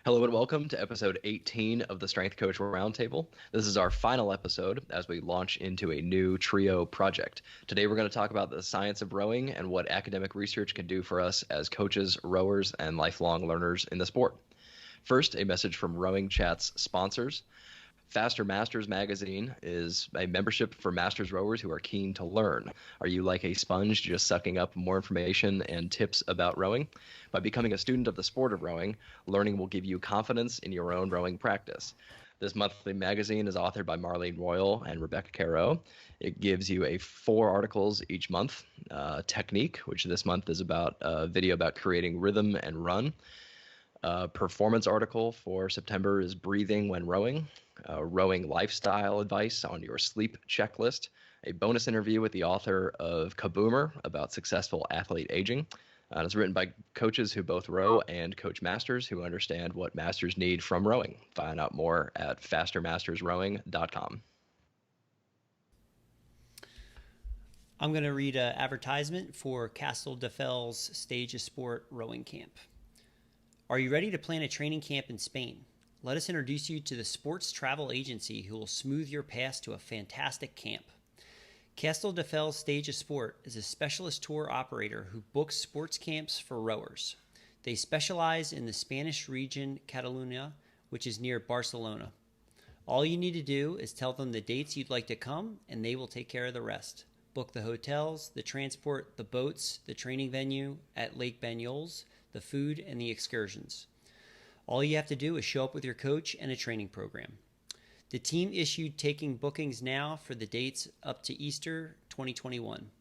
Hello and welcome to episode 18 of the Strength Coach Roundtable. This is our final episode as we launch into a new trio project. Today we're going to talk about the science of rowing and what academic research can do for us as coaches, rowers, and lifelong learners in the sport. First, a message from RowingChat's sponsors. Faster Masters Magazine is a membership for masters rowers who are keen to learn. Are you like a sponge just sucking up more information and tips about rowing? By becoming a student of the sport of rowing, learning will give you confidence in your own rowing practice. This monthly magazine is authored by Marlene Royal and Rebecca Caro. It gives you 4 articles each month. Technique, which this month is about a video about creating rhythm and run. Performance article for September is breathing when rowing. Rowing lifestyle advice on your sleep checklist. A bonus interview with the author of Kaboomer about successful athlete aging. It's written by coaches who both row and coach masters who understand what masters need from rowing. Find out more at fastermastersrowing.com. I'm going to read an advertisement for Castle de Fels Stage of Sport Rowing Camp. Are you ready to plan a training camp in Spain? Let us introduce you to the sports travel agency who will smooth your path to a fantastic camp. Castle de Fels Stage of Sport is a specialist tour operator who books sports camps for rowers. They specialize in the Spanish region Catalunya, which is near Barcelona. All you need to do is tell them the dates you'd like to come, and they will take care of the rest. Book the hotels, the transport, the boats, the training venue at Lake Banyoles, the food, and the excursions. All you have to do is show up with your coach and a training program. The team issued taking bookings now for the dates up to Easter 2021.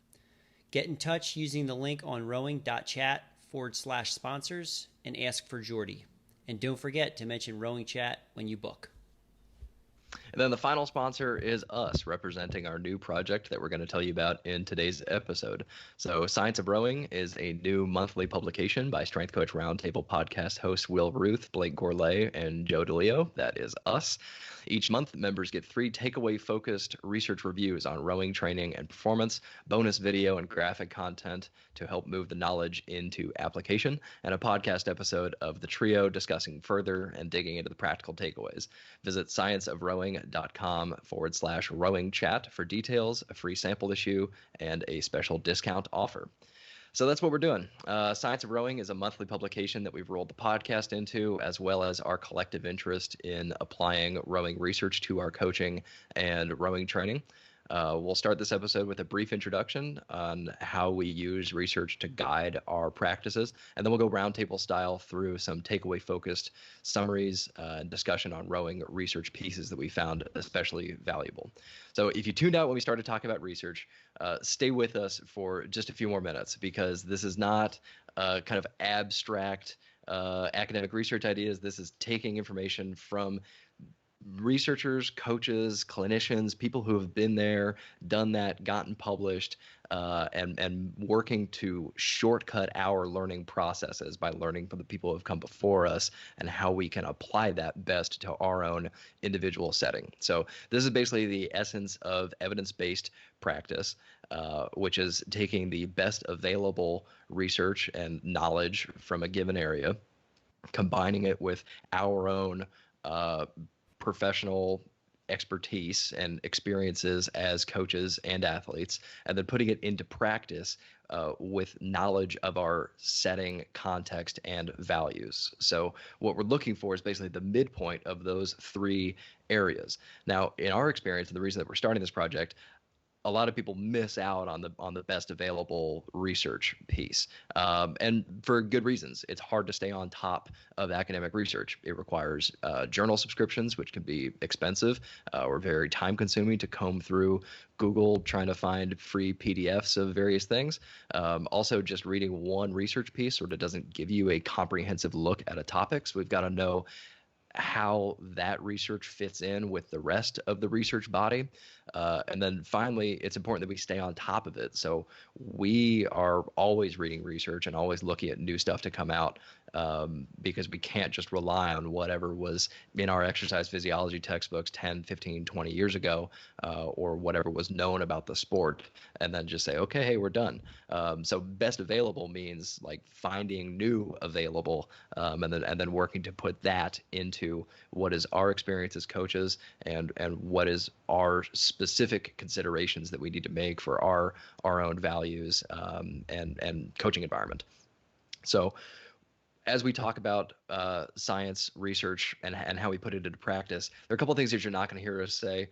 Get in touch using the link on rowing.chat/sponsors and ask for Jordy. And don't forget to mention RowingChat when you book. And then the final sponsor is us, representing our new project that we're going to tell you about in today's episode. So Science of Rowing is a new monthly publication by Strength Coach Roundtable podcast hosts Will Ruth, Blake Gourlay, and Joe DeLeo. That is us. Each month, members get 3 takeaway-focused research reviews on rowing training and performance, bonus video and graphic content to help move the knowledge into application, and a podcast episode of the trio discussing further and digging into the practical takeaways. Visit scienceofrowing.com/rowing chat for details, a free sample issue, and a special discount offer. So that's what we're doing. Science of Rowing is a monthly publication that we've rolled the podcast into, as well as our collective interest in applying rowing research to our coaching and rowing training. We'll start this episode with a brief introduction on how we use research to guide our practices, and then we'll go roundtable style through some takeaway-focused summaries and discussion on rowing research pieces that we found especially valuable. So if you tuned out when we started talking about research, stay with us for just a few more minutes, because this is not kind of abstract academic research ideas. This is taking information from researchers, coaches, clinicians, people who have been there, done that, gotten published, and working to shortcut our learning processes by learning from the people who have come before us and how we can apply that best to our own individual setting. So this is basically the essence of evidence-based practice, which is taking the best available research and knowledge from a given area, combining it with our own professional expertise and experiences as coaches and athletes, and then putting it into practice with knowledge of our setting, context, and values. So what we're looking for is basically the midpoint of those 3 areas. Now, in our experience, and the reason that we're starting this project, a lot of people miss out on the best available research piece, and for good reasons. It's hard to stay on top of academic research. It requires journal subscriptions, which can be expensive or very time consuming to comb through Google trying to find free PDFs of various things. Also, just reading one research piece sort of doesn't give you a comprehensive look at a topic. So we've got to know how that research fits in with the rest of the research body. And then finally, it's important that we stay on top of it. So we are always reading research and always looking at new stuff to come out because we can't just rely on whatever was in our exercise physiology textbooks 10, 15, 20 years ago, or whatever was known about the sport, and then just say, okay, hey, we're done. So best available means like finding new available, and then working to put that into what is our experience as coaches, and what is our specific considerations that we need to make for our own values, and coaching environment. So as we talk about science, research, and how we put it into practice, there are a couple of things that you're not going to hear us say.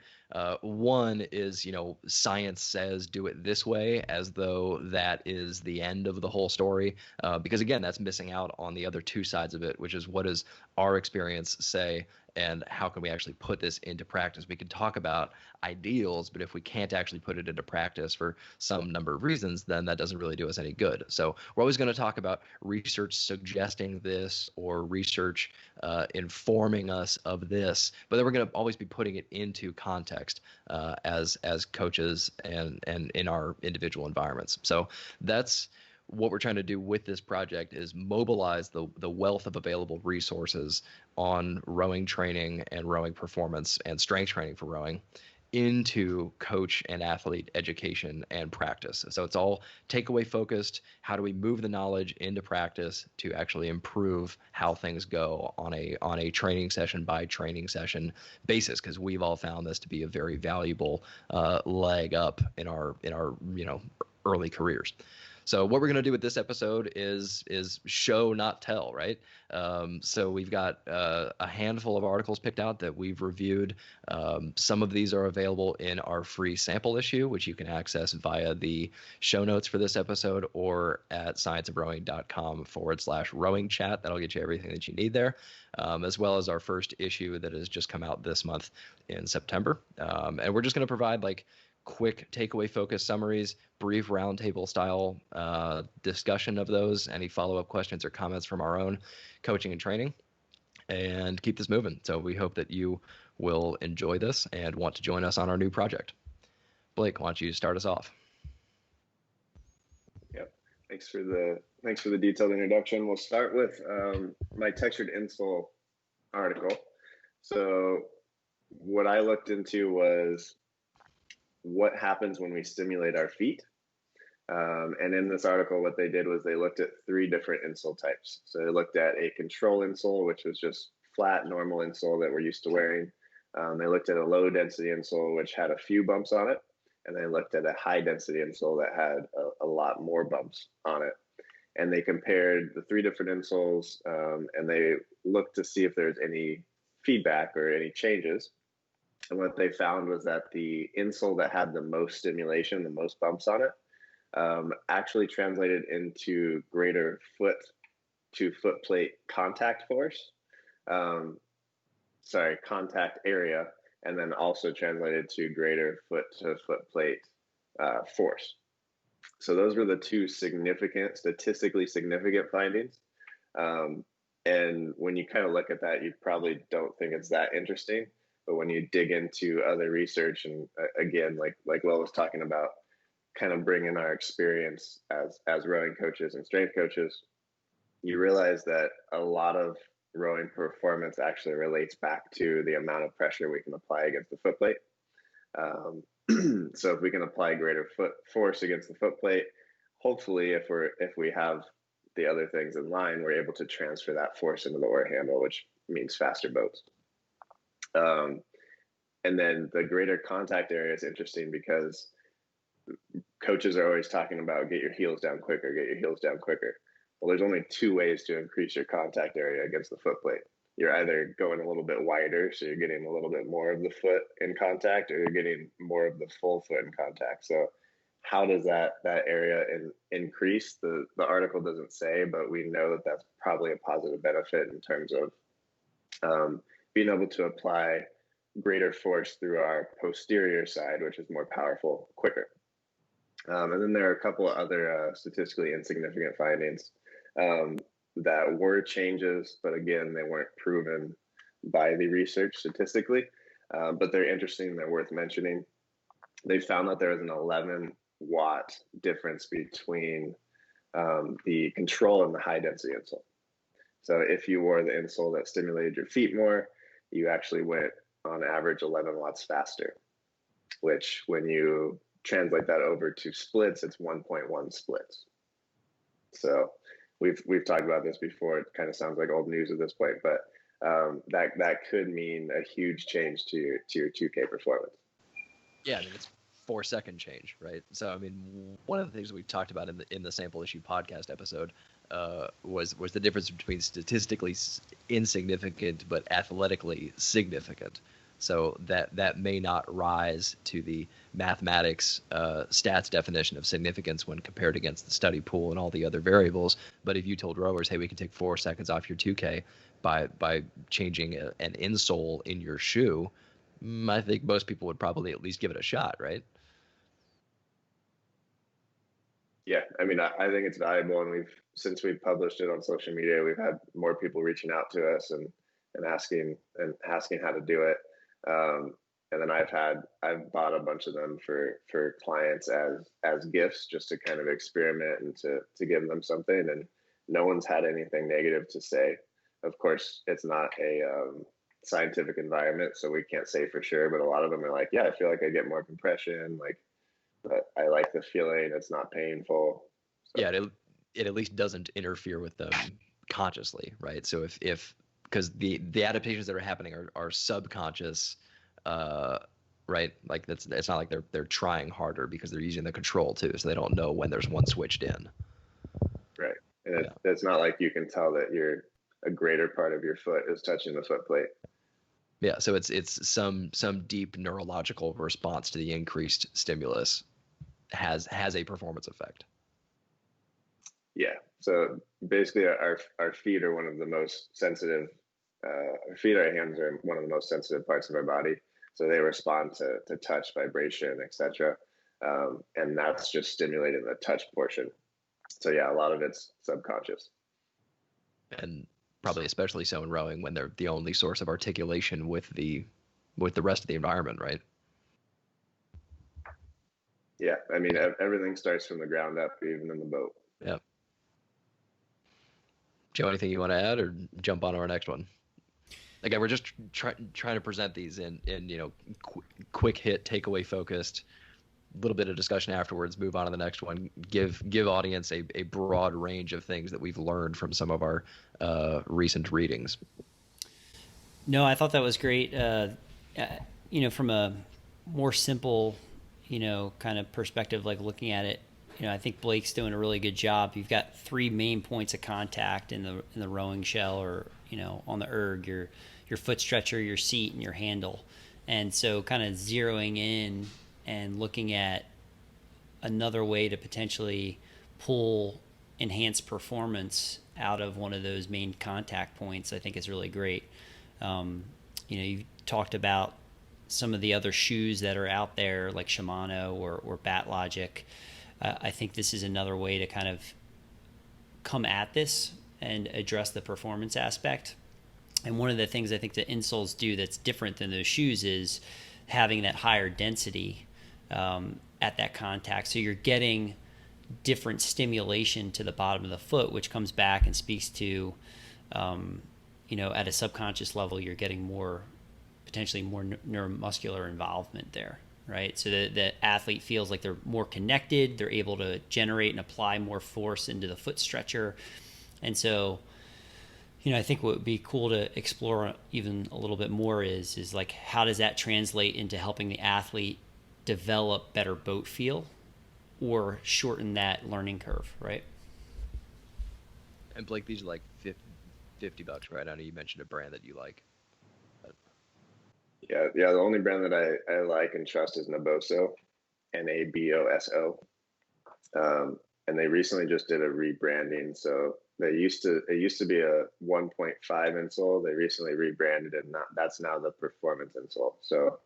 One is, science says do it this way, as though that is the end of the whole story. Because again, that's missing out on the other two sides of it, which is what does our experience say, and how can we actually put this into practice? We can talk about ideals, but if we can't actually put it into practice for some number of reasons, then that doesn't really do us any good. So we're always going to talk about research suggesting this, or research informing us of this, but then we're going to always be putting it into context as coaches and in our individual environments. So that's what we're trying to do with this project, is mobilize the wealth of available resources on rowing training and rowing performance and strength training for rowing into coach and athlete education and practice. So it's all takeaway focused. How do we move the knowledge into practice to actually improve how things go on a training session by training session basis? Because we've all found this to be a very valuable leg up in our early careers. So what we're going to do with this episode is show, not tell, right? So we've got a handful of articles picked out that we've reviewed. Some of these are available in our free sample issue, which you can access via the show notes for this episode, or at scienceofrowing.com/RowingChat. That'll get you everything that you need there, as well as our first issue that has just come out this month in September. And we're just going to provide like quick takeaway focused summaries, brief roundtable style discussion of those, any follow-up questions or comments from our own coaching and training, and keep this moving. So we hope that you will enjoy this and want to join us on our new project. Blake, why don't you start us off? Yep. Thanks for the detailed introduction. We'll start with my textured insole article. So what I looked into was what happens when we stimulate our feet. And in this article, what they did was they looked at 3 different insole types. So they looked at a control insole, which was just flat, normal insole that we're used to wearing. They looked at a low density insole, which had a few bumps on it. And they looked at a high density insole that had a lot more bumps on it. And they compared the 3 different insoles, and they looked to see if there's any feedback or any changes. And what they found was that the insole that had the most stimulation, the most bumps on it, actually translated into greater foot to foot plate contact force. Contact area, and then also translated to greater foot to foot plate force. So those were the 2 statistically significant findings. And when you kind of look at that, you probably don't think it's that interesting. But when you dig into other research, and again, like Will was talking about, kind of bringing our experience as rowing coaches and strength coaches, you realize that a lot of rowing performance actually relates back to the amount of pressure we can apply against the foot plate. So if we can apply greater foot force against the foot plate, hopefully if we have the other things in line, we're able to transfer that force into the oar handle, which means faster boats. And then the greater contact area is interesting because coaches are always talking about get your heels down quicker, get your heels down quicker. Well, there's only 2 ways to increase your contact area against the foot plate. You're either going a little bit wider, so you're getting a little bit more of the foot in contact, or you're getting more of the full foot in contact. So how does that area increase? The article doesn't say, but we know that that's probably a positive benefit in terms of being able to apply greater force through our posterior side, which is more powerful, quicker. And then there are a couple of other statistically insignificant findings that were changes, but again, they weren't proven by the research statistically, but they're interesting, they're worth mentioning. They found that there was an 11-watt difference between the control and the high density insole. So if you wore the insole that stimulated your feet more, you actually went on average 11 watts faster, which when you translate that over to splits, it's 1.1 splits. So we've talked about this before. It kind of sounds like old news at this point, but that could mean a huge change to your 2K performance. Yeah, I mean it's 4-second change, right? So I mean, one of the things we talked about in the sample issue podcast episode was the difference between statistically insignificant but athletically significant. So that may not rise to the mathematics stats definition of significance when compared against the study pool and all the other variables. But if you told rowers, hey, we can take 4 seconds off your 2K by changing an insole in your shoe, I think most people would probably at least give it a shot, right? Yeah, I mean, I think it's valuable, and since we've published it on social media, we've had more people reaching out to us and asking how to do it. And then I've bought a bunch of them for clients as gifts, just to kind of experiment and to give them something. And no one's had anything negative to say. Of course, it's not a scientific environment, so we can't say for sure. But a lot of them are like, yeah, I feel like I get more compression, like, but I like the feeling. It's not painful. So. Yeah, it at least doesn't interfere with them consciously, right? So if because the adaptations that are happening are subconscious, right? Like it's not like they're trying harder because they're using the control too, so they don't know when there's one switched in. Right, and it's not like you can tell that a greater part of your foot is touching the foot plate. Yeah, so it's some deep neurological response to the increased stimulus has a performance effect. Yeah, so basically our feet are one of the most sensitive. Our feet, our hands are one of the most sensitive parts of our body. So they respond to touch, vibration, etc. And that's just stimulating the touch portion. So yeah, a lot of it's subconscious. And probably especially so in rowing when they're the only source of articulation with the rest of the environment, right? Yeah, I mean, everything starts from the ground up, even in the boat. Yeah. Joe, anything you want to add or jump on to our next one? Again, we're just trying to present these in quick hit, takeaway focused, a little bit of discussion afterwards, move on to the next one, give audience a broad range of things that we've learned from some of our recent readings. No, I thought that was great. From a more simple, kind of perspective, like looking at it, I think Blake's doing a really good job. You've got 3 main points of contact in the rowing shell, or on the erg, your foot stretcher, your seat, and your handle. And so kind of zeroing in and looking at another way to potentially pull enhanced performance out of one of those main contact points, I think is really great. You talked about some of the other shoes that are out there, like Shimano or BatLogic. I think this is another way to kind of come at this and address the performance aspect. And one of the things I think the insoles do that's different than those shoes is having that higher density at that contact. So you're getting different stimulation to the bottom of the foot, which comes back and speaks to, at a subconscious level, you're getting potentially more neuromuscular involvement there, right? So the athlete feels like they're more connected. They're able to generate and apply more force into the foot stretcher. And so, I think what would be cool to explore even a little bit more is like, how does that translate into helping the athlete develop better boat feel or shorten that learning curve, right? And Blake, these are like $50, right? I know you mentioned a brand that you like. Yeah. The only brand that I like and trust is Naboso, Naboso. And they recently just did a rebranding. So it used to be a 1.5 insole. They recently rebranded it, and that's now the performance insole. So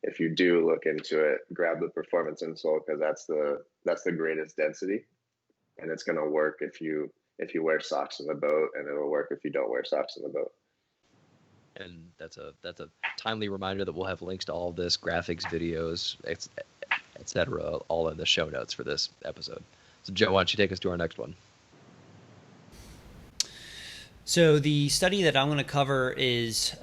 if you do look into it, grab the performance insole, because that's the greatest density, and it's going to work if you wear socks in the boat, and it'll work if you don't wear socks in the boat. And that's a timely reminder that we'll have links to all of this, graphics, videos, etc., all in the show notes for this episode. So Joe, why don't you take us to our next one? So the study that I'm going to cover is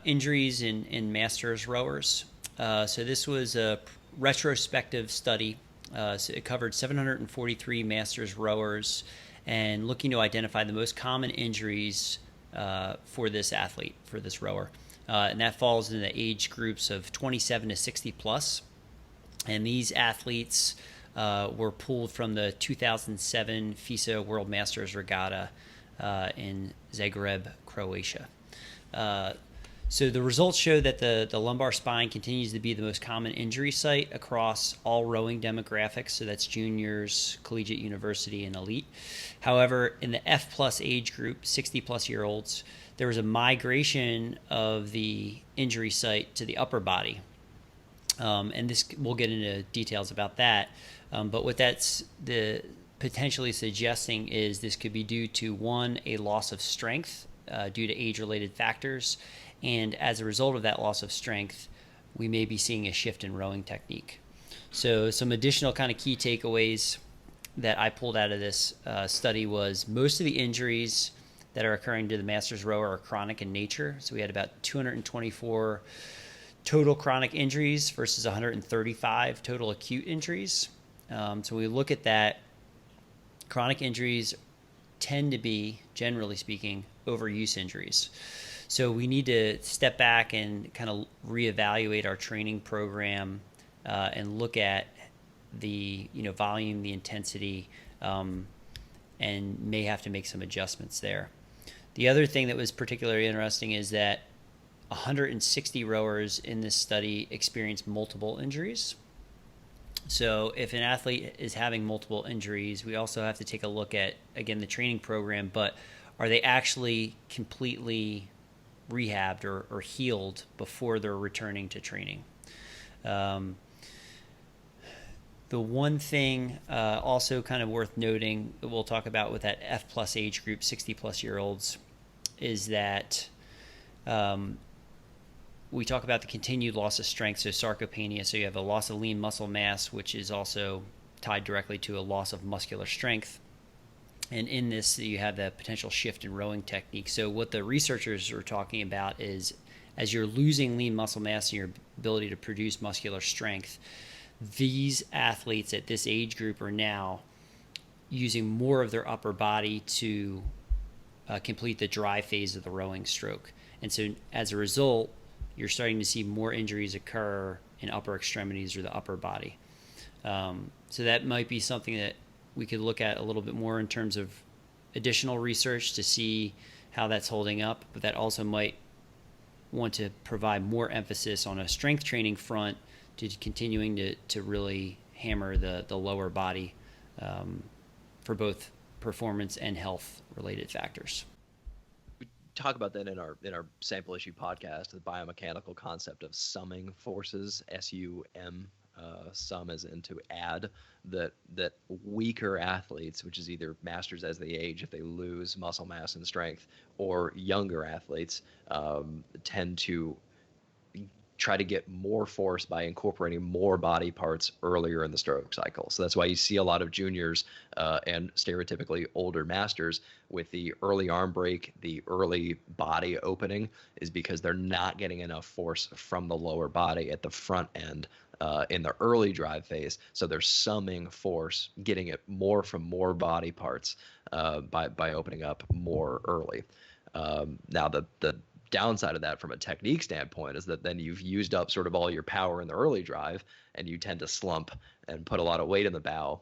injuries in masters rowers. So this was a retrospective study. So it covered 743 masters rowers and looking to identify the most common injuries for this athlete, for this rower. And that falls in the age groups of 27 to 60 plus. And these athletes were pulled from the 2007 FISA World Masters Regatta in Zagreb, Croatia. So the results show that the lumbar spine continues to be the most common injury site across all rowing demographics. So that's juniors, collegiate, university, and elite. However, in the F plus age group, 60 plus year olds, there was a migration of the injury site to the upper body. And this, we'll get into details about that. But what that's potentially suggesting is this could be due to, one, a loss of strength due to age-related factors, and as a result of that loss of strength, we may be seeing a shift in rowing technique. So some additional kind of key takeaways that I pulled out of this study was most of the injuries that are occurring to the masters rower are chronic in nature. So we had about 224 total chronic injuries versus 135 total acute injuries. So we look at that. Chronic injuries tend to be, generally speaking, overuse injuries. So we need to step back and kind of reevaluate our training program and look at the volume, the intensity, and may have to make some adjustments there. The other thing that was particularly interesting is that 160 rowers in this study experienced multiple injuries. So if an athlete is having multiple injuries, we also have to take a look at, again, the training program, but are they actually completely rehabbed or healed before they're returning to training? The one thing also kind of worth noting that we'll talk about with that F plus age group, 60 plus year olds, is that we talk about the continued loss of strength, so sarcopenia. So you have a loss of lean muscle mass, which is also tied directly to a loss of muscular strength. And in this, you have the potential shift in rowing technique. So what the researchers are talking about is as you're losing lean muscle mass and your ability to produce muscular strength, these athletes at this age group are now using more of their upper body to complete the dry phase of the rowing stroke. And so as a result, you're starting to see more injuries occur in upper extremities or the upper body. So that might be something that we could look at a little bit more in terms of additional research to see how that's holding up, but that also might want to provide more emphasis on a strength training front to continuing to really hammer the lower body for both performance and health related factors. Talk about that in our sample issue podcast, the biomechanical concept of summing forces, SUM, sum as in to add, that weaker athletes, which is either masters as they age if they lose muscle mass and strength, or younger athletes tend to try to get more force by incorporating more body parts earlier in the stroke cycle. So that's why you see a lot of juniors and stereotypically older masters with the early arm break, the early body opening, is because they're not getting enough force from the lower body at the front end in the early drive phase. So they're summing force, getting it more from more body parts by opening up more early. Now the downside of that from a technique standpoint is that then you've used up sort of all your power in the early drive, and you tend to slump and put a lot of weight in the bow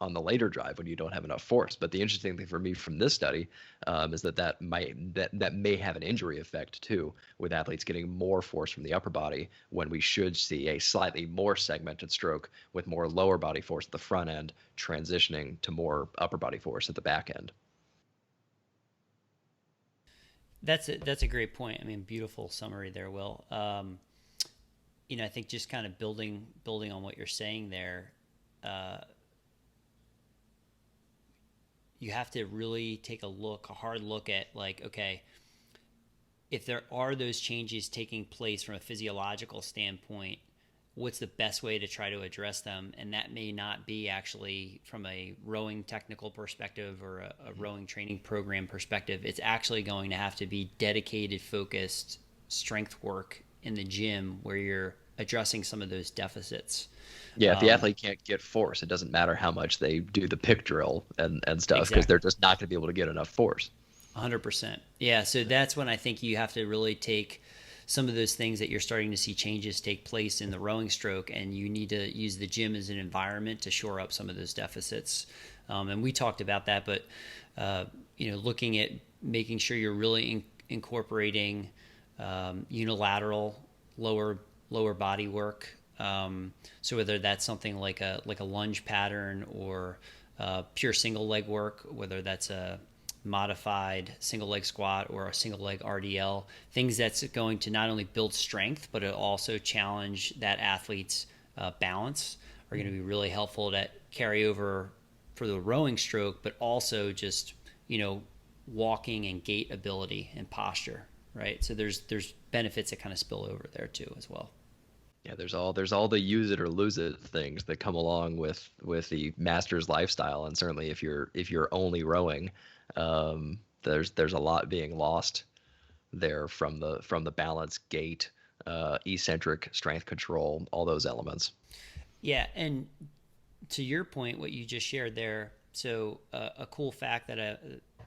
on the later drive when you don't have enough force. But the interesting thing for me from this study is that may have an injury effect too, with athletes getting more force from the upper body when we should see a slightly more segmented stroke with more lower body force at the front end transitioning to more upper body force at the back end. That's a great point. I mean, beautiful summary there, Will. I think just kind of building on what you're saying there, you have to really take a hard look at, like, okay, if there are those changes taking place from a physiological standpoint, what's the best way to try to address them. And that may not be actually from a rowing technical perspective or a rowing training program perspective. It's actually going to have to be dedicated, focused strength work in the gym where you're addressing some of those deficits. Yeah, if the athlete can't get force, it doesn't matter how much they do the pick drill and stuff, because Exactly. they're just not going to be able to get enough force. 100%. Yeah, so that's when I think you have to really take some of those things that you're starting to see changes take place in the rowing stroke, and you need to use the gym as an environment to shore up some of those deficits. And we talked about that, but looking at making sure you're really incorporating unilateral lower body work. So whether that's something like a lunge pattern or pure single leg work, whether that's a modified single leg squat or a single leg RDL, things that's going to not only build strength, but it also challenge that athlete's balance, are going to be really helpful to carry over for the rowing stroke, but also just, walking and gait ability and posture, right? So there's benefits that kind of spill over there too as well. Yeah, there's all the use it or lose it things that come along with the master's lifestyle, and certainly if you're only rowing, there's a lot being lost there from the balance, gait, eccentric strength control, all those elements. Yeah, and to your point, what you just shared there, so a cool fact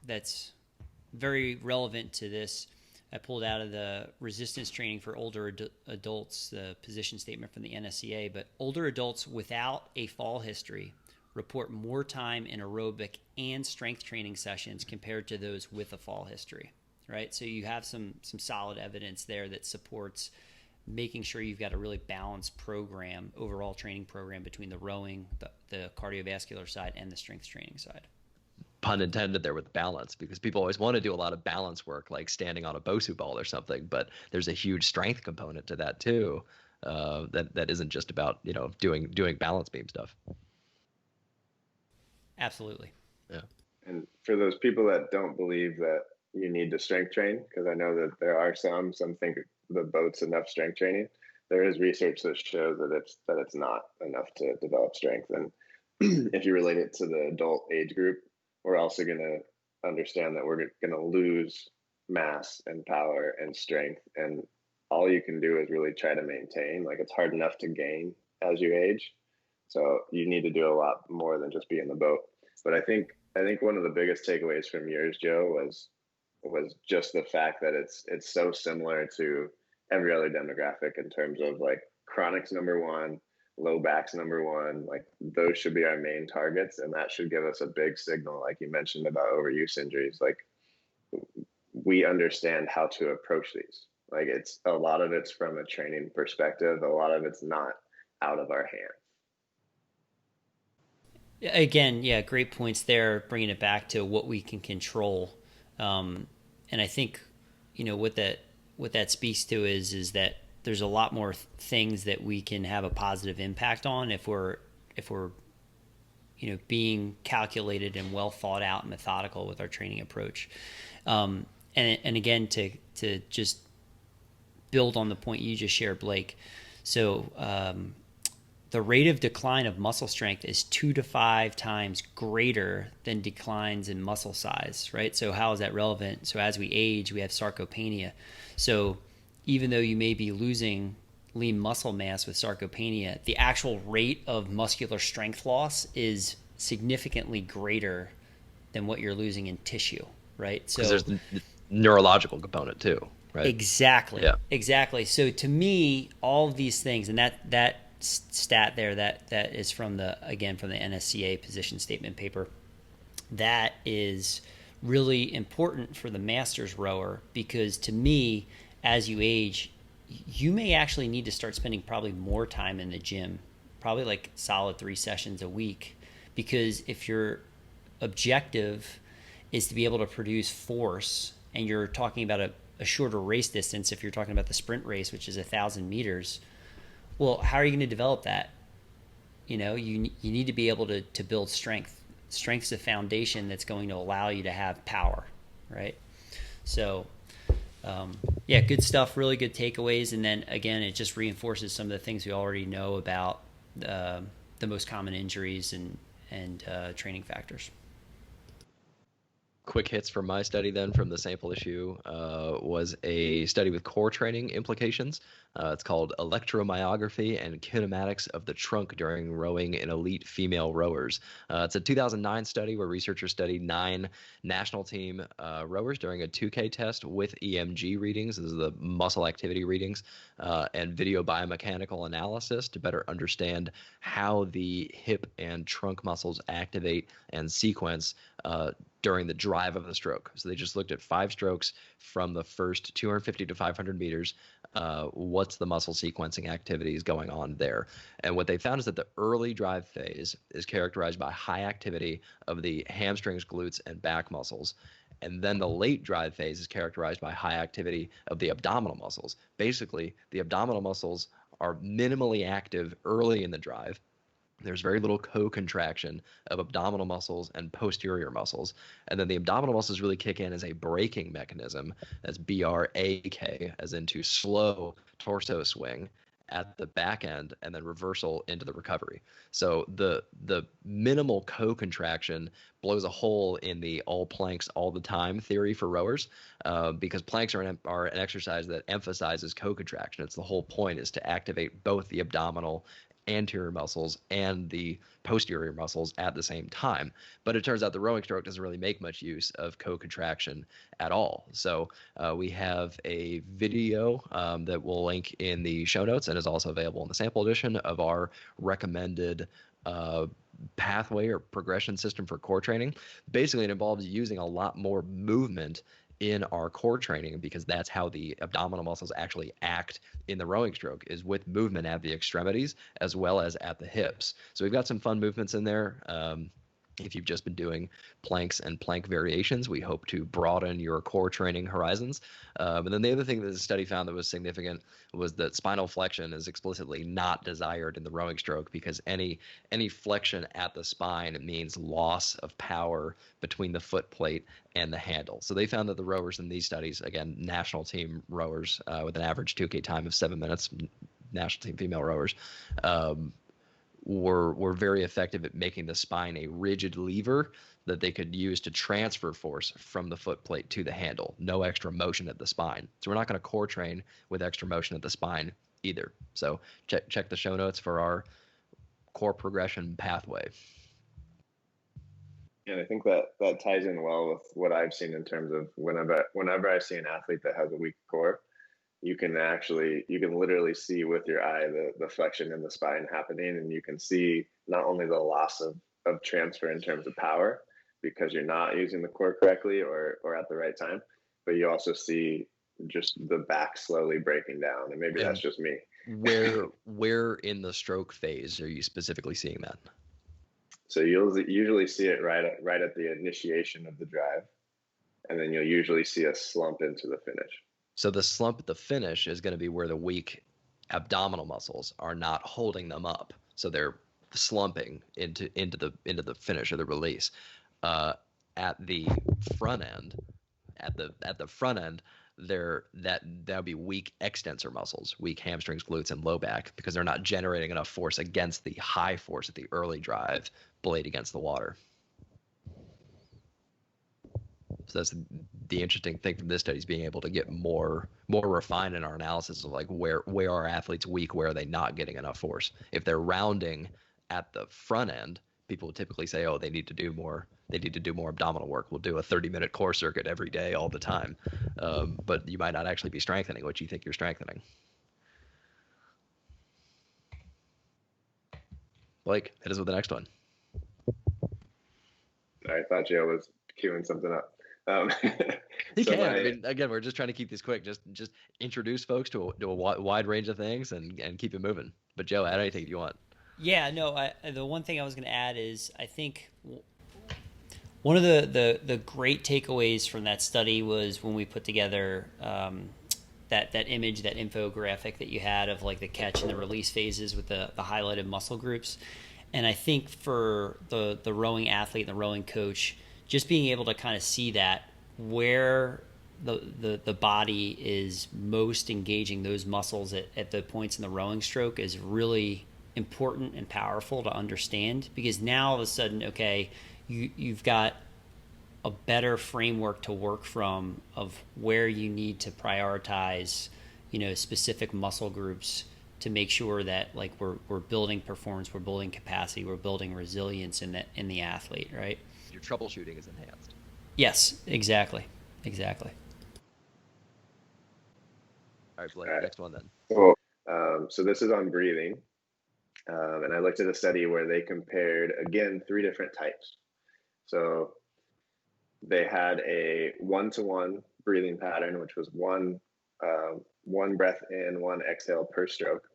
that's very relevant to this, I pulled out of the resistance training for older adults, the position statement from the NSCA, but older adults without a fall history report more time in aerobic and strength training sessions compared to those with a fall history, right? So you have some solid evidence there that supports making sure you've got a really balanced program, overall training program between the rowing, the cardiovascular side, and the strength training side. Pun intended there with balance, because people always want to do a lot of balance work like standing on a Bosu ball or something, but there's a huge strength component to that too, that isn't just about doing balance beam stuff. Absolutely. Yeah. And for those people that don't believe that you need to strength train, because I know that there are some think the boat's enough strength training. There is research that shows that it's not enough to develop strength. And if you relate it to the adult age group, we're also going to understand that we're going to lose mass and power and strength. And all you can do is really try to maintain. Like, it's hard enough to gain as you age. So you need to do a lot more than just be in the boat. But I think one of the biggest takeaways from yours, Joe, was just the fact that it's so similar to every other demographic in terms of, like, chronic's number one, low back's number one. Like, those should be our main targets, and that should give us a big signal, like you mentioned about overuse injuries. Like, we understand how to approach these. Like, it's a lot of it's from a training perspective, a lot of it's not out of our hands. Again, yeah, great points there, bringing it back to what we can control. And I think, what that speaks to is that there's a lot more things that we can have a positive impact on if we're being calculated and well thought out and methodical with our training approach. And again, to just build on the point you just shared, Blake. So the rate of decline of muscle strength is 2 to 5 times greater than declines in muscle size, right? So how is that relevant? So as we age, we have sarcopenia. So even though you may be losing lean muscle mass with sarcopenia, the actual rate of muscular strength loss is significantly greater than what you're losing in tissue, right? So there's the neurological component too, right? Exactly. Yeah. Exactly. So to me, all of these things, and that stat there, that is from the NSCA position statement paper, that is really important for the master's rower, because to me, as you age, you may actually need to start spending probably more time in the gym, probably like solid 3 sessions a week, because if your objective is to be able to produce force, and you're talking about a shorter race distance, if you're talking about the sprint race, which is 1,000 meters, well, how are you going to develop that? You need to be able to build strength. Strength's a foundation that's going to allow you to have power, right? So Yeah, good stuff, really good takeaways. And then again, it just reinforces some of the things we already know about the most common injuries and training factors. Quick hits from my study then from the sample issue was a study with core training implications. It's called Electromyography and Kinematics of the Trunk During Rowing in Elite Female Rowers. It's a 2009 study where researchers studied 9 national team rowers during a 2K test with EMG readings. This is the muscle activity readings and video biomechanical analysis to better understand how the hip and trunk muscles activate and sequence during the drive of the stroke. So they just looked at 5 strokes from the first 250 to 500 meters. What's the muscle sequencing activities going on there? And what they found is that the early drive phase is characterized by high activity of the hamstrings, glutes, and back muscles. And then the late drive phase is characterized by high activity of the abdominal muscles. Basically, the abdominal muscles are minimally active early in the drive. There's very little co-contraction of abdominal muscles and posterior muscles. And then the abdominal muscles really kick in as a braking mechanism. That's BRAK, as into slow torso swing at the back end and then reversal into the recovery. So the minimal co-contraction blows a hole in the all planks all the time theory for rowers because planks are an exercise that emphasizes co-contraction. It's the whole point is to activate both the abdominal anterior muscles and the posterior muscles at the same time. But it turns out the rowing stroke doesn't really make much use of co-contraction at all. So we have a video that we'll link in the show notes and is also available in the sample edition of our recommended pathway or progression system for core training. Basically, it involves using a lot more movement in our core training because that's how the abdominal muscles actually act in the rowing stroke is with movement at the extremities as well as at the hips. So we've got some fun movements in there. If you've just been doing planks and plank variations, we hope to broaden your core training horizons. And then the other thing that the study found that was significant was that spinal flexion is explicitly not desired in the rowing stroke because any flexion at the spine means loss of power between the foot plate and the handle. So they found that the rowers in these studies, again, national team rowers with an average 2K time of 7 minutes, national team female rowers, were very effective at making the spine a rigid lever that they could use to transfer force from the foot plate to the handle. No extra motion at the spine. So we're not going to core train with extra motion at the spine either. So check the show notes for our core progression pathway. And I think that ties in well with what I've seen in terms of whenever I see an athlete that has a weak core, you can literally see with your eye the flexion in the spine happening, and you can see not only the loss of transfer in terms of power because you're not using the core correctly or at the right time, but you also see just the back slowly breaking down, and maybe that's just me. Where in the stroke phase are you specifically seeing that? So you'll usually see it right at the initiation of the drive, and then you'll usually see a slump into the finish. So the slump at the finish is going to be where the weak abdominal muscles are not holding them up. So they're slumping into the finish or the release. At the front end, that would be weak extensor muscles, weak hamstrings, glutes, and low back because they're not generating enough force against the high force at the early drive blade against the water. So that's the interesting thing from this study is being able to get more refined in our analysis of like where are athletes weak, where are they not getting enough force. If they're rounding at the front end, people would typically say, oh, they need to do more abdominal work. We'll do a 30-minute core circuit every day all the time. But you might not actually be strengthening what you think you're strengthening. Blake, hit us with the next one. I thought Joe was queuing something up. He can. I mean, again, we're just trying to keep this quick. Just introduce folks to a wide range of things and keep it moving. But Joe, add anything you want. Yeah, no. The one thing I was going to add is I think one of the great takeaways from that study was when we put together that image, that infographic that you had of like the catch and the release phases with the highlighted muscle groups. And I think for the rowing athlete and the rowing coach, just being able to kind of see that where the body is most engaging those muscles at the points in the rowing stroke is really important and powerful to understand, because now all of a sudden, okay, you've got a better framework to work from of where you need to prioritize, specific muscle groups to make sure that like we're building performance, we're building capacity, we're building resilience in the athlete, right? Your troubleshooting is enhanced. Yes, exactly. All right, Blake, All right. next one then. So this is on breathing. And I looked at a study where they compared, again, 3 different types. So they had a 1-to-1 breathing pattern, which was one breath in, 1 exhale per stroke.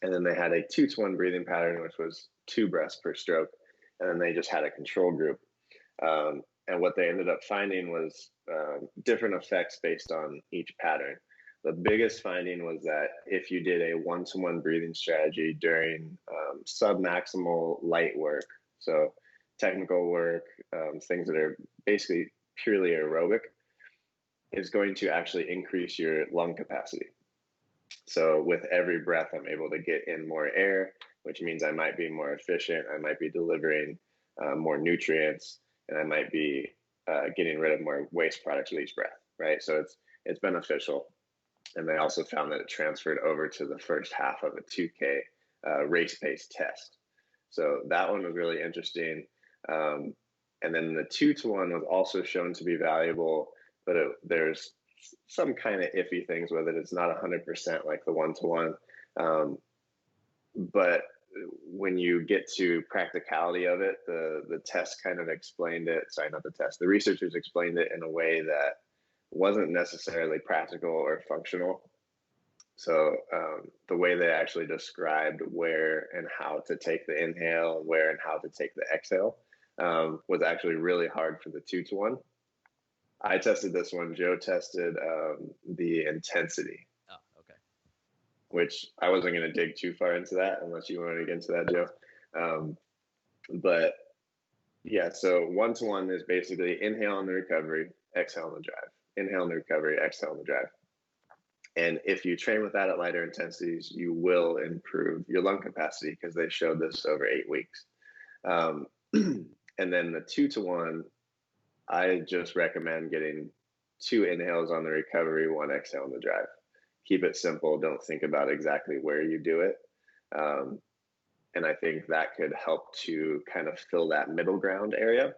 And then they had a 2-to-1 breathing pattern, which was 2 breaths per stroke. And then they just had a control group. And what they ended up finding was different effects based on each pattern. The biggest finding was that if you did a 1-to-1 breathing strategy during submaximal light work, so technical work, things that are basically purely aerobic, is going to actually increase your lung capacity. So with every breath, I'm able to get in more air, which means I might be more efficient. I might be delivering more nutrients, and I might be getting rid of more waste products with each breath, right? So it's beneficial. And they also found that it transferred over to the first half of a 2K race pace test. So that one was really interesting. And then the 2-to-1 was also shown to be valuable, but there's some kind of iffy things with it. It's not 100% like the 1-to-1. But when you get to practicality of it, the test kind of explained it. Sorry, not the test. The researchers explained it in a way that wasn't necessarily practical or functional. So the way they actually described where and how to take the inhale, where and how to take the exhale, was actually really hard for the 2-to-1. I tested this one. Joe tested the intensity. Oh, okay. Which I wasn't going to dig too far into that unless you wanted to get into that, Joe. But yeah, so 1-to-1 is basically inhale on the recovery, exhale on the drive. Inhale on the recovery, exhale on the drive. And if you train with that at lighter intensities, you will improve your lung capacity, because they showed this over 8 weeks. And then the 2-to-1, I just recommend getting 2 inhales on the recovery, 1 exhale on the drive. Keep it simple. Don't think about exactly where you do it. And I think that could help to kind of fill that middle ground area.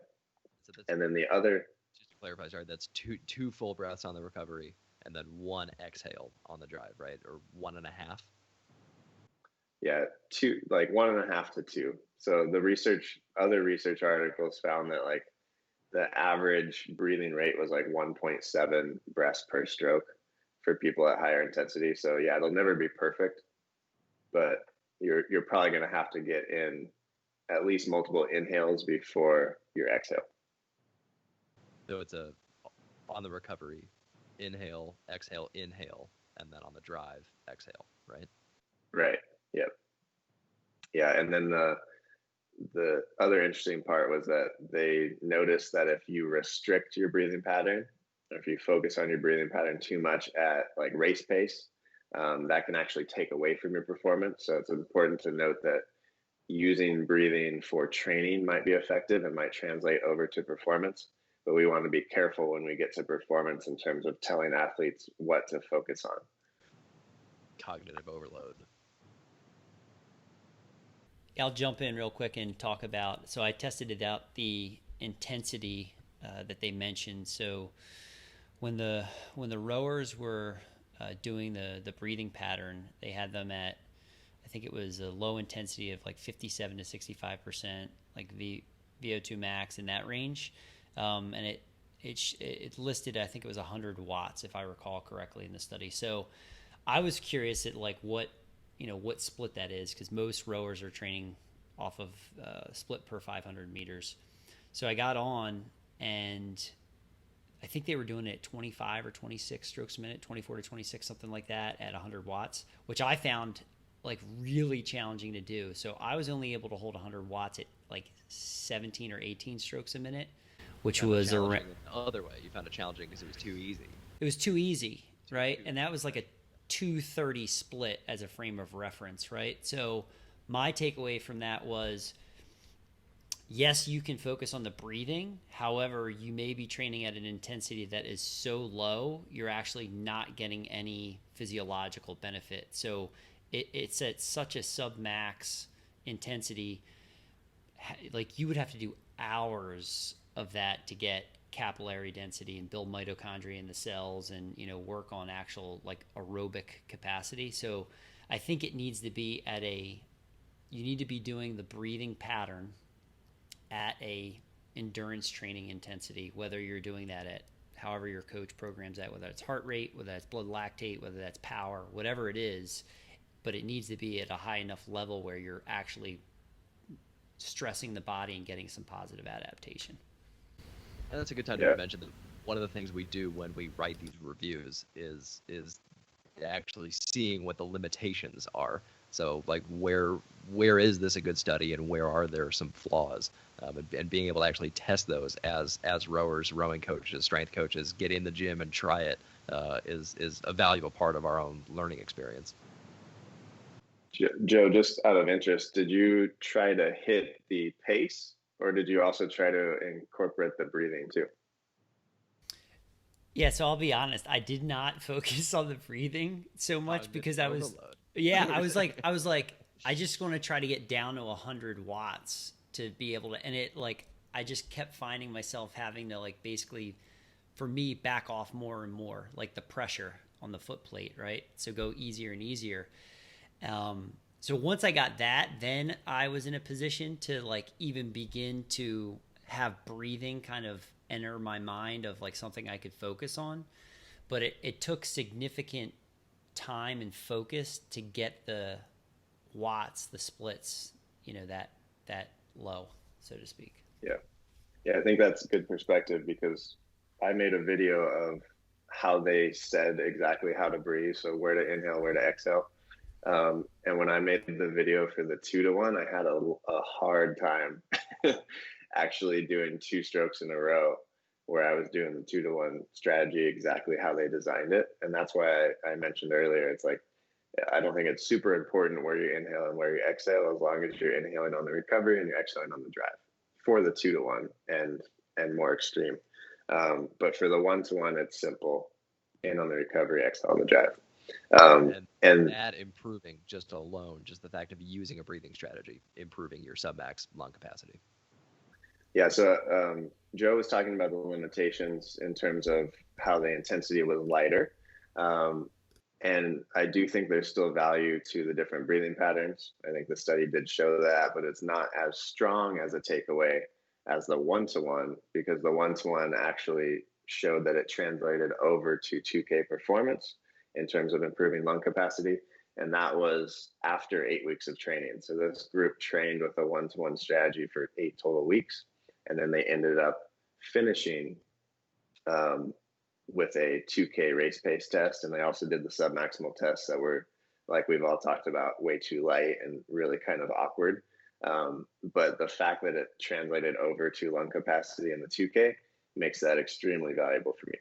So that's, and then the other, just to clarify, sorry, that's two full breaths on the recovery and then 1 exhale on the drive, right? Or 1.5. Yeah, 2, like 1.5 to 2. So other research articles found that like the average breathing rate was like 1.7 breaths per stroke for people at higher intensity. So yeah, it'll never be perfect, but you're probably going to have to get in at least multiple inhales before your exhale. So it's on the recovery, inhale, exhale, inhale, and then on the drive, exhale, right? Right. Yep. Yeah, and then the other interesting part was that they noticed that if you restrict your breathing pattern, or if you focus on your breathing pattern too much at like race pace, that can actually take away from your performance. So it's important to note that using breathing for training might be effective and might translate over to performance, but we want to be careful when we get to performance in terms of telling athletes what to focus on. Cognitive overload. I'll jump in real quick and talk about, so I tested it out, the intensity that they mentioned. So when the rowers were doing the breathing pattern, they had them at, I think it was a low intensity of like 57 to 65%, like VO2 max in that range. And it listed, I think it was 100 watts, if I recall correctly, in the study. So I was curious at like what split that is, because most rowers are training off of split per 500 meters. So I got on, and I think they were doing it at 25 or 26 strokes a minute, 24 to 26, something like that, at 100 watts, which I found like really challenging to do. So I was only able to hold 100 watts at like 17 or 18 strokes a minute, which was around the other way. You found it challenging because it was too easy. it was too easy, right? And that was like a 230 split as a frame of reference, right? So my takeaway from that was, yes, you can focus on the breathing. However, you may be training at an intensity that is so low, you're actually not getting any physiological benefit. So it's at such a sub-max intensity. Like you would have to do hours of that to get capillary density and build mitochondria in the cells and, you know, work on actual like aerobic capacity. So I think it needs to be you need to be doing the breathing pattern at a endurance training intensity, whether you're doing that at however your coach programs that, whether it's heart rate, whether that's blood lactate, whether that's power, whatever it is, but it needs to be at a high enough level where you're actually stressing the body and getting some positive adaptation. And that's a good time to mention that one of the things we do when we write these reviews is actually seeing what the limitations are. So like where is this a good study and where are there some flaws, and being able to actually test those as rowers, rowing coaches, strength coaches, get in the gym and try it is a valuable part of our own learning experience. Joe, just out of interest, did you try to hit the pace or did you also try to incorporate the breathing too? Yeah, so I'll be honest, I did not focus on the breathing so much because I was like, I just want to try to get down to 100 watts to be able to, and it like, I just kept finding myself having to like basically, for me, back off more and more, like the pressure on the foot plate, right? So go easier and easier. So once I got that, then I was in a position to like even begin to have breathing kind of enter my mind of like something I could focus on. But it took significant time and focus to get the watts, the splits, you know, that low, so to speak. Yeah, I think that's a good perspective because I made a video of how they said exactly how to breathe. So where to inhale, where to exhale. And when I made the video for the 2-to-1, I had a hard time actually doing 2 strokes in a row where I was doing the 2-to-1 strategy exactly how they designed it. And that's why I mentioned earlier, it's like, I don't think it's super important where you inhale and where you exhale, as long as you're inhaling on the recovery and you're exhaling on the drive for the 2-to-1 and more extreme. But for the 1-to-1, it's simple: in on the recovery, exhale on the drive. And that improving just alone, just the fact of using a breathing strategy, improving your submax lung capacity. Yeah. So Joe was talking about the limitations in terms of how the intensity was lighter. And I do think there's still value to the different breathing patterns. I think the study did show that, but it's not as strong as a takeaway as the 1-to-1, because the 1-to-1 actually showed that it translated over to 2K performance in terms of improving lung capacity. And that was after 8 weeks of training. So this group trained with a 1-to-1 strategy for 8 total weeks. And then they ended up finishing with a 2K race pace test. And they also did the submaximal tests that were, like we've all talked about, way too light and really kind of awkward. But the fact that it translated over to lung capacity in the 2K makes that extremely valuable for me.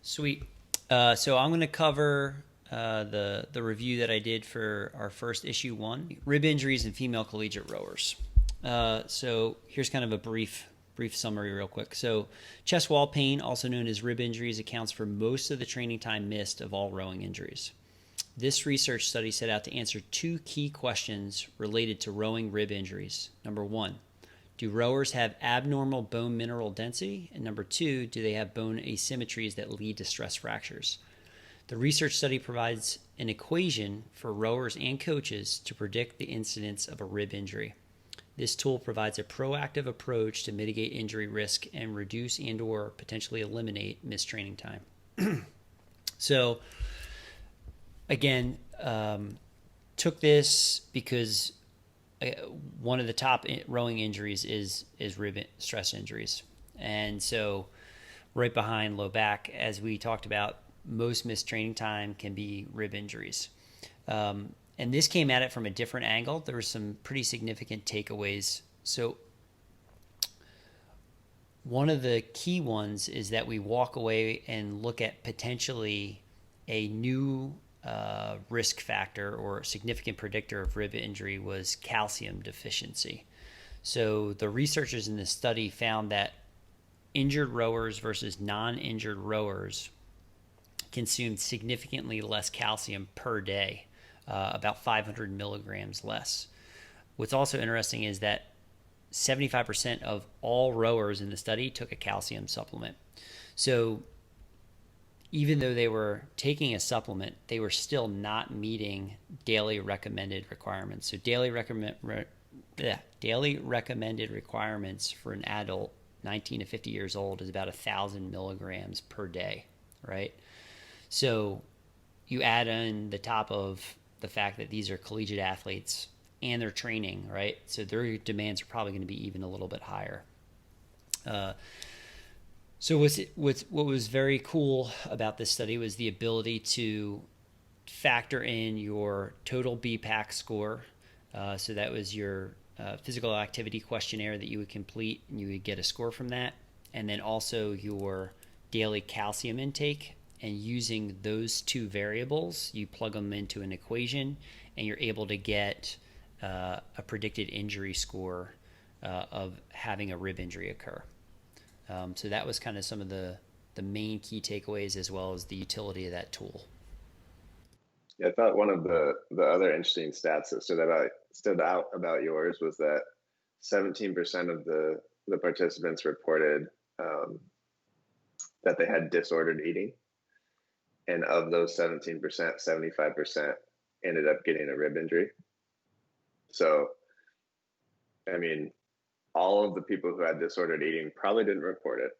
Sweet. So I'm going to cover the review that I did for our first issue 1, rib injuries in female collegiate rowers. So here's kind of a brief summary real quick. So chest wall pain, also known as rib injuries, accounts for most of the training time missed of all rowing injuries. This research study set out to answer 2 key questions related to rowing rib injuries. Number 1, do rowers have abnormal bone mineral density? And number 2, do they have bone asymmetries that lead to stress fractures? The research study provides an equation for rowers and coaches to predict the incidence of a rib injury. This tool provides a proactive approach to mitigate injury risk and reduce and/or potentially eliminate missed training time. So, again, took this because one of the top rowing injuries is rib stress injuries. And so right behind low back, as we talked about, most missed training time can be rib injuries. And this came at it from a different angle. There were some pretty significant takeaways. So One of the key ones is that we walk away and look at potentially a new risk factor or significant predictor of rib injury was calcium deficiency. So the researchers in this study found that injured rowers versus non-injured rowers consumed significantly less calcium per day, about 500 milligrams less. What's also interesting is that 75% of all rowers in the study took a calcium supplement. So even though they were taking a supplement, they were still not meeting daily recommended requirements. So daily recommended requirements for an adult 19 to 50 years old is about 1,000 milligrams per day, right? So you add in the top of the fact that these are collegiate athletes and they're training, right? So their demands are probably going to be even a little bit higher. So what was very cool about this study was the ability to factor in your total BPAC score. So that was your physical activity questionnaire that you would complete, and you would get a score from that. And then also your daily calcium intake. And using those two variables, you plug them into an equation, and you're able to get a predicted injury score of having a rib injury occur. So that was kind of some of the main key takeaways, as well as the utility of that tool. Yeah, I thought one of the other interesting stats that stood out about yours was that 17% of the participants reported that they had disordered eating. And of those 17%, 75% ended up getting a rib injury. So, I mean, all of the people who had disordered eating probably didn't report it.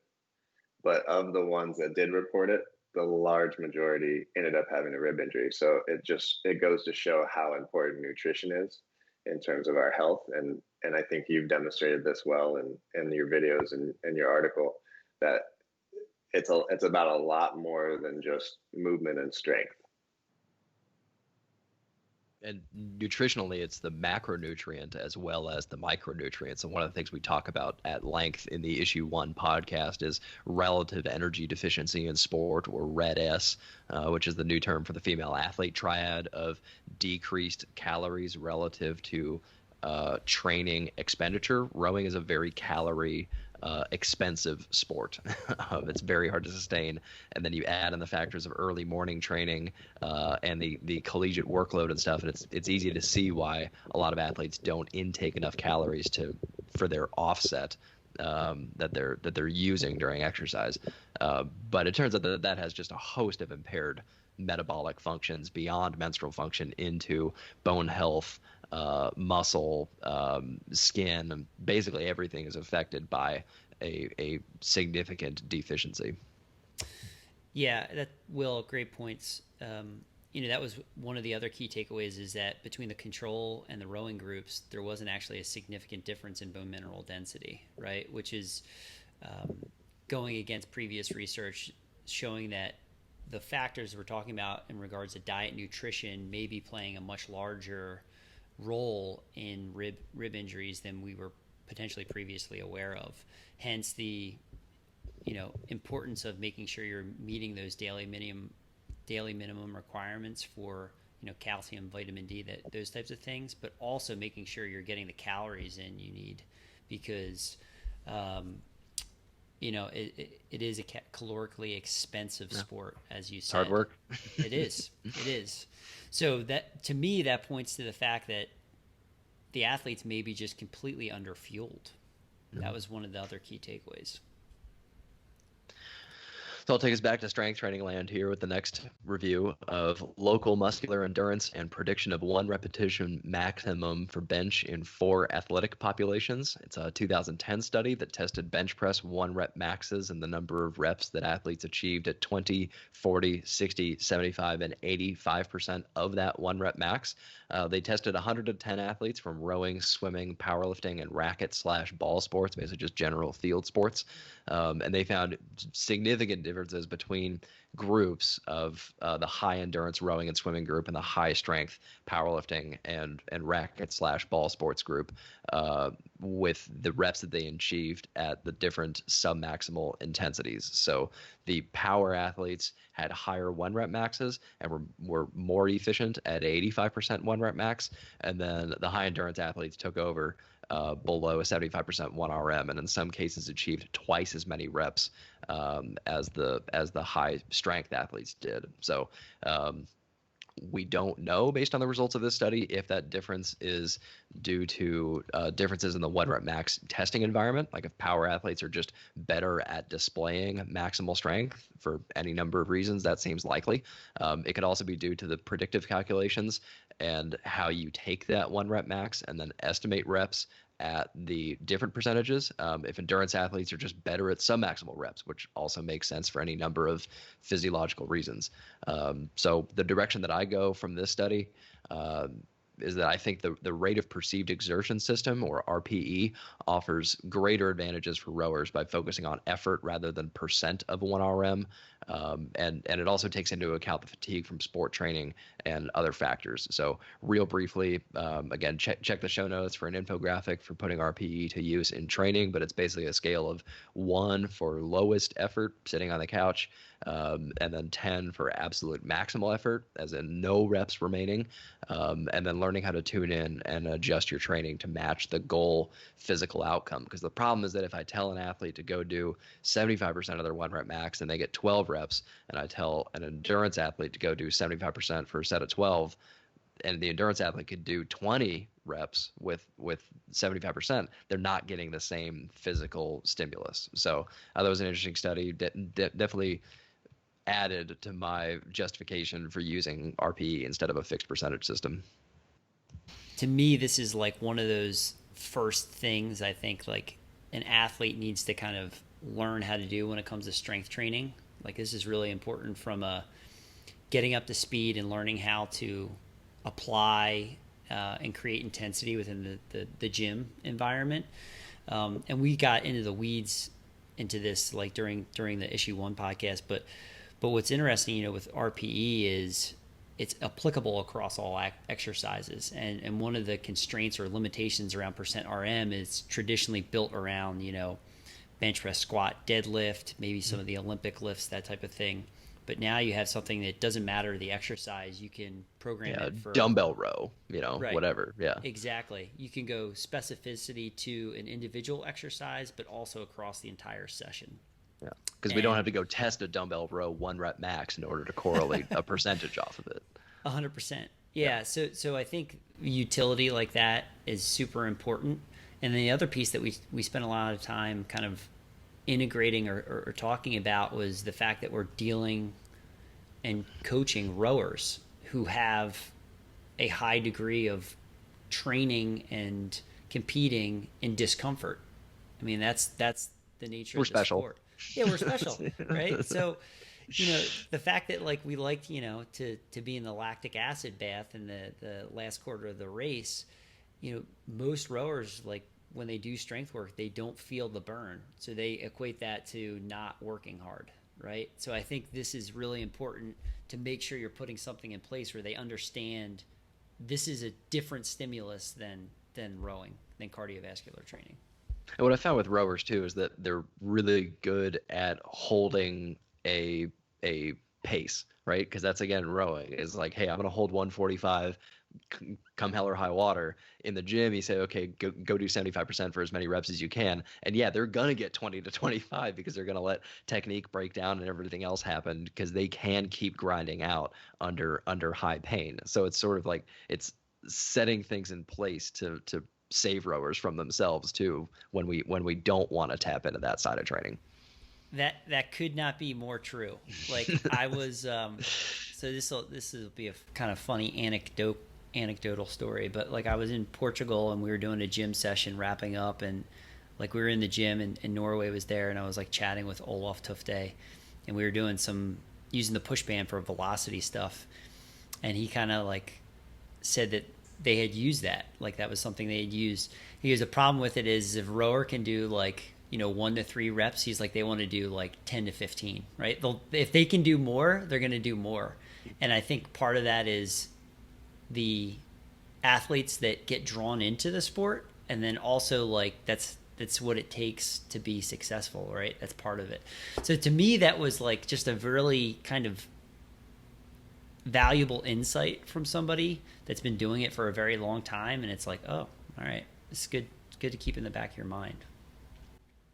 But of the ones that did report it, the large majority ended up having a rib injury. So it goes to show how important nutrition is in terms of our health. And I think you've demonstrated this well in your videos and your article, that it's about a lot more than just movement and strength. And nutritionally, it's the macronutrient as well as the micronutrients. And one of the things we talk about at length in the Issue 1 podcast is relative energy deficiency in sport, or RED-S, which is the new term for the female athlete triad of decreased calories relative to training expenditure. Rowing is a very calorie expensive sport. It's very hard to sustain. And then you add in the factors of early morning training and the collegiate workload and stuff, and it's easy to see why a lot of athletes don't intake enough calories for their offset that they're using during exercise. But it turns out that has just a host of impaired metabolic functions beyond menstrual function into bone health, muscle, skin. Basically everything is affected by a significant deficiency. Yeah, great points. That was one of the other key takeaways, is that between the control and the rowing groups, there wasn't actually a significant difference in bone mineral density, right? Which is going against previous research showing that the factors we're talking about in regards to diet and nutrition may be playing a much larger role in rib injuries than we were potentially previously aware of. Hence the importance of making sure you're meeting those daily minimum requirements for calcium, vitamin D, those types of things, but also making sure you're getting the calories in you need, because it is a calorically expensive sport, as you said. It's hard work. It is. So that, to me, that points to the fact that the athletes may be just completely underfueled. That was one of the other key takeaways. So I'll take us back to strength training land here with the next review of local muscular endurance and prediction of 1 repetition maximum for bench in 4 athletic populations. It's a 2010 study that tested bench press 1 rep maxes and the number of reps that athletes achieved at 20, 40, 60, 75, and 85% of that 1 rep max. They tested 110 athletes from rowing, swimming, powerlifting, and racket/ball sports, basically just general field sports. And they found significant differences between groups of the high endurance rowing and swimming group and the high strength powerlifting and racket / ball sports group, with the reps that they achieved at the different submaximal intensities. So the power athletes had higher 1 rep maxes and were more efficient at 85% 1 rep max, and then the high endurance athletes took over below a 75% 1RM, and in some cases achieved twice as many reps as the high strength athletes did. So we don't know, based on the results of this study, if that difference is due to differences in the 1 rep max testing environment, like if power athletes are just better at displaying maximal strength for any number of reasons. That seems likely. It could also be due to the predictive calculations and how you take that 1 rep max and then estimate reps at the different percentages. If endurance athletes are just better at submaximal reps, which also makes sense for any number of physiological reasons. So the direction that I go from this study is that I think the rate of perceived exertion system, or RPE, offers greater advantages for rowers by focusing on effort rather than percent of 1RM. And it also takes into account the fatigue from sport training and other factors. So real briefly, again, check the show notes for an infographic for putting RPE to use in training, but it's basically a scale of 1 for lowest effort, sitting on the couch, and then 10 for absolute maximal effort, as in no reps remaining, and then learning how to tune in and adjust your training to match the goal physical outcome. Because the problem is that if I tell an athlete to go do 75% of their 1 rep max and they get 12 reps, and I tell an endurance athlete to go do 75% for a set of 12, and the endurance athlete could do 20 reps with 75%, they're not getting the same physical stimulus. So that was an interesting study. Definitely added to my justification for using RPE instead of a fixed percentage system. To me, this is like one of those first things I think like an athlete needs to kind of learn how to do when it comes to strength training. Like this is really important from getting up to speed and learning how to apply and create intensity within the gym environment. And we got into the weeds into this like during the issue 1 podcast, but what's interesting, with RPE is it's applicable across all exercises. And one of the constraints or limitations around percent RM is traditionally built around, bench press, squat, deadlift, maybe some of the Olympic lifts, that type of thing. But now you have something that doesn't matter the exercise. You can program it for dumbbell row, right. Whatever. Yeah, exactly. You can go specificity to an individual exercise, but also across the entire session. Yeah, because we don't have to go test a dumbbell row 1 rep max in order to correlate a percentage off of it. 100%. Yeah. So I think utility like that is super important. And the other piece that we spent a lot of time kind of integrating or talking about was the fact that we're dealing and coaching rowers who have a high degree of training and competing in discomfort. I mean, that's the nature of the sport. Yeah, we're special, right? So, the fact that like we liked, to be in the lactic acid bath in the last quarter of the race, most rowers, like when they do strength work, they don't feel the burn. So they equate that to not working hard, right? So I think this is really important to make sure you're putting something in place where they understand this is a different stimulus than rowing, than cardiovascular training. And what I found with rowers too is that they're really good at holding a pace, right? Because that's, again, rowing is like, hey, I'm going to hold 145 come hell or high water. In the gym, you say, okay, go do 75% for as many reps as you can. And yeah, they're going to get 20 to 25 because they're going to let technique break down and everything else happen because they can keep grinding out under high pain. So it's sort of like it's setting things in place to save rowers from themselves too when we don't want to tap into that side of training. That could not be more true. Like I was so this will be a kind of funny anecdotal story, but like I was in Portugal and we were doing a gym session wrapping up, and like we were in the gym and Norway was there, and I was like chatting with Olaf Tufte, and we were doing using the push band for velocity stuff, and he kind of like said that they had used that, like that was something they had used. He goes, the problem with it is if a rower can do like 1 to 3 reps. He's like, they want to do like 10 to 15, right? If they can do more, they're going to do more. And I think part of that is the athletes that get drawn into the sport. And then also like, that's what it takes to be successful, right? That's part of it. So to me, that was like just a really kind of valuable insight from somebody that's been doing it for a very long time. And it's like, oh, all right, it's good to keep in the back of your mind.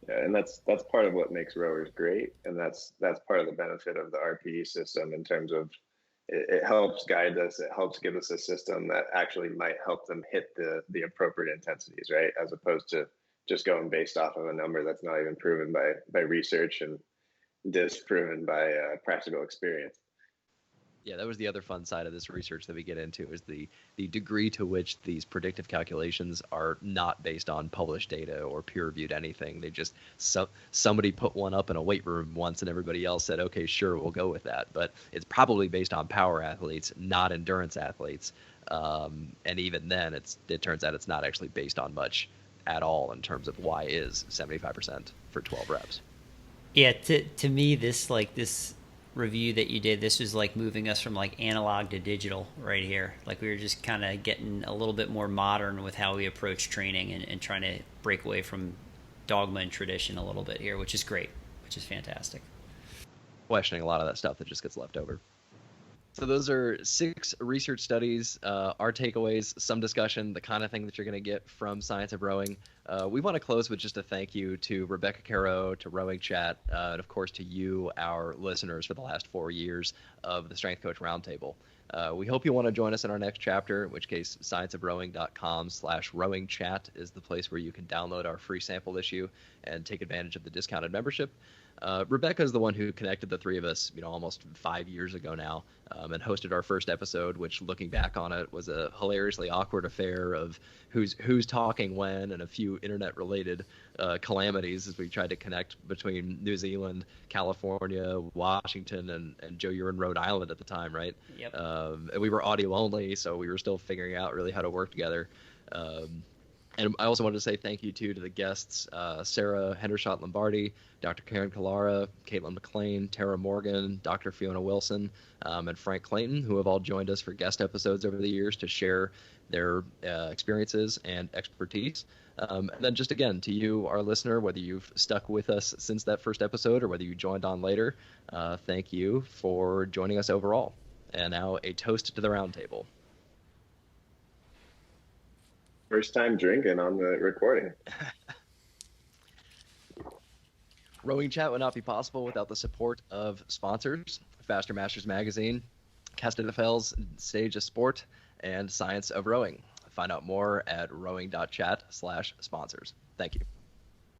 Yeah, and that's part of what makes rowers great, and that's part of the benefit of the RPE system in terms of it helps guide us, it helps give us a system that actually might help them hit the appropriate intensities, right? As opposed to just going based off of a number that's not even proven by research and disproven by practical experience. Yeah, that was the other fun side of this research that we get into, is the degree to which these predictive calculations are not based on published data or peer-reviewed anything. They just somebody put one up in a weight room once and everybody else said, okay, sure, we'll go with that. But it's probably based on power athletes, not endurance athletes. And even then, it turns out it's not actually based on much at all in terms of why is 75% for 12 reps. Yeah, to me, this review that you did, this was like moving us from like analog to digital right here. Like we were just kind of getting a little bit more modern with how we approach training and trying to break away from dogma and tradition a little bit here, which is great, which is fantastic. Questioning a lot of that stuff that just gets left over. So those are 6 research studies, our takeaways, some discussion, the kind of thing that you're going to get from Science of Rowing. We want to close with just a thank you to Rebecca Caro, to RowingChat, and of course to you, our listeners, for the last 4 years of the Strength Coach Roundtable. We hope you want to join us in our next chapter, in which case scienceofrowing.com/RowingChat is the place where you can download our free sample issue and take advantage of the discounted membership. Rebecca is the one who connected the three of us, almost 5 years ago now, and hosted our first episode, which, looking back on it, was a hilariously awkward affair of who's talking when and a few internet-related calamities as we tried to connect between New Zealand, California, Washington, and Joe, you were in Rhode Island at the time, right? Yep. And we were audio only, so we were still figuring out really how to work together. And I also wanted to say thank you, to the guests, Sarah Hendershot-Lombardi, Dr. Karen Kalara, Caitlin McLean, Tara Morgan, Dr. Fiona Wilson, and Frank Clayton, who have all joined us for guest episodes over the years to share their experiences and expertise. And then just again, to you, our listener, whether you've stuck with us since that first episode or whether you joined on later, thank you for joining us overall. And now a toast to the roundtable. First time drinking on the recording. Rowing Chat would not be possible without the support of sponsors: Faster Masters Magazine, Castellfel's Stage of Sport, and Science of Rowing. Find out more at rowing.chat/sponsors. Thank you.